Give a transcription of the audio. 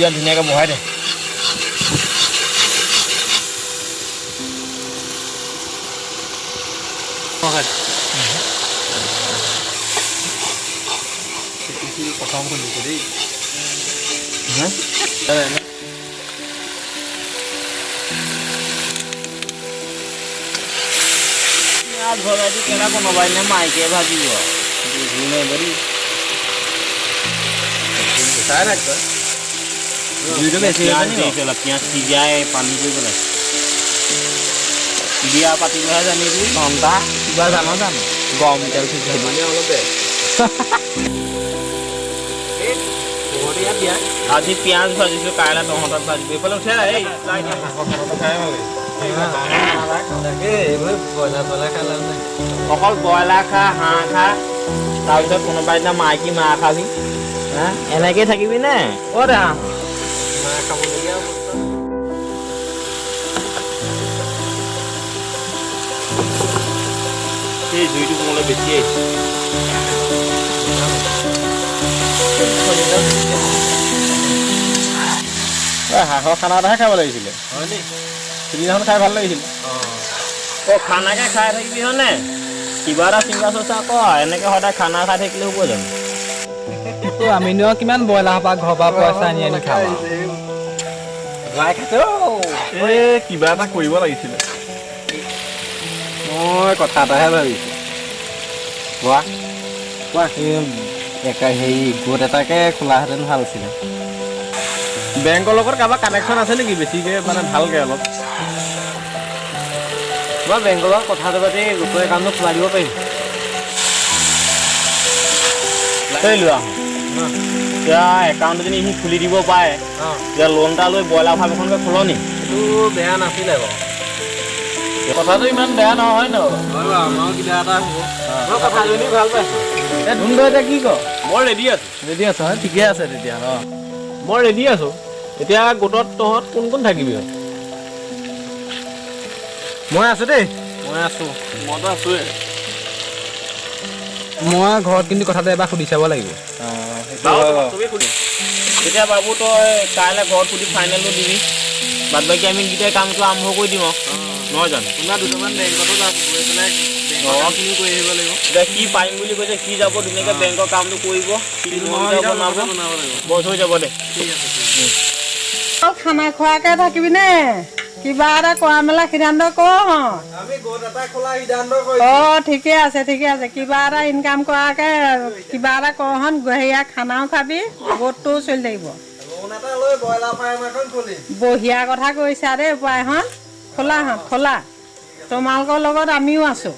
জুইয়া ধুনীয়াকৈ বহাই দে প্ৰথম খুলিছে দেই ভগাইটো কেলা বনাবাই নে মাইকে ভাজিব বুজি নাই বৰি চাই ৰাখ জুইটো বেছি পিঁয়াজ সিজাই পানী কৰি পেলাই বিয়া পাতিবহে জানিবি ঘণ্টা কিবা জানো গৰম তেল সিজাই মানে অলপ দে আজি পিঁয়াজ ভাজিছো কাইলৈ তহঁতক ভাজিব এইফালে উঠে অকল ব্ৰইলাৰ খা হাঁহ খা তাৰপিছত কোনোবা দিনা মাইকী মাহ খাবি হা এনেকৈ থাকিবি নে অ' দা মাহ খাবলগীয়া অৱস্থা এই জুইটো মোলৈ বেছি আহিছে হাঁহৰ খানা এটাহে খাব লাগিছিলে হয়নি সিদিনাখন খাই ভাল লাগিছিল অ' খানাকে খাই থাকিবি হয়নে কিবা এটা চিন্তা চৰ্চা কৰ এনেকৈ সদায় খানা খাই থাকিলে হ'ব জানো আমিনো কিমান ব্ৰইলাৰ পৰা ঘৰৰ পৰা পইচা আনি খাওঁ কিবা এটা কৰিব লাগিছিলে মই কথা এটাহে ভাবিছোঁ কোৱা হেৰি গোট এটাকে খোলাহেঁতেন ভাল আছিলে বেংকৰ লগত কাৰোবাৰ কানেকশ্যন আছে নেকি বেছিকৈ মানে ভালকৈ অলপ মই বেংকৰ লগত কথাটো পাতি গোটৰ একাউণ্টটো খোলাই দিব পাৰিম লোৱা এতিয়া একাউণ্ট যদি সি খুলি দিব পাৰে এতিয়া লোন এটা লৈ ব্ৰইলাৰ ফাৰ্ম এখনকে খোল নি এইটো বেয়া নাছিলে বাৰু কথাটো ইমান বেয়া নহয় ন আমাৰো কিবা এটা হ'ব মই কথাজনী ভাল পাইছোঁ ধুন এতিয়া কি ক মই ৰেডি আছোঁ ঠিকে আছে তেতিয়া মই ৰেডি আছোঁ এতিয়া গোটত তহঁত কোন কোন থাকিবি মই আছোঁ দেই মই আছোঁ মইতো আছোঁৱে মই ঘৰত কিন্তু কথাটো এবাৰ সুধি চাব লাগিব এতিয়া বাবু তই কাইলৈ ঘৰত সুধি ফাইনেলটো দিবি বাদ বাকী আমি গীটাই কামটো আৰম্ভ কৰি দিম নহয় জানো তোমাৰ দুটামান বেংকতো যাব গৈ পেলাই বেংকখিনি কৰি আহিব লাগিব এতিয়া কি পাৰিম বুলি কৈছে সি যাব ধুনীয়াকৈ বেংকৰ কামটো কৰিব বছ হৈ যাব দে ঠিক আছে খানা খোৱাকে থাকিবি নে কিবা এটা কৰা মেলা সিদ্ধান্ত কৰ আমি গোট এটা খোলা সিদ্ধান্ত ঠিকে আছে কিবা এটা ইনকাম কৰাকে কিবা এটা কৰহন হেৰিয়া খানাও খাবি গোটটোও চলি থাকিব লোন এটা লৈ ব্ৰইলাৰ ফাৰ্ম এখন খুলিম বঢ়িয়া কথা কৈছা দেই উপায়খন খোলা তোমালোকৰ লগত আমিও আছোঁ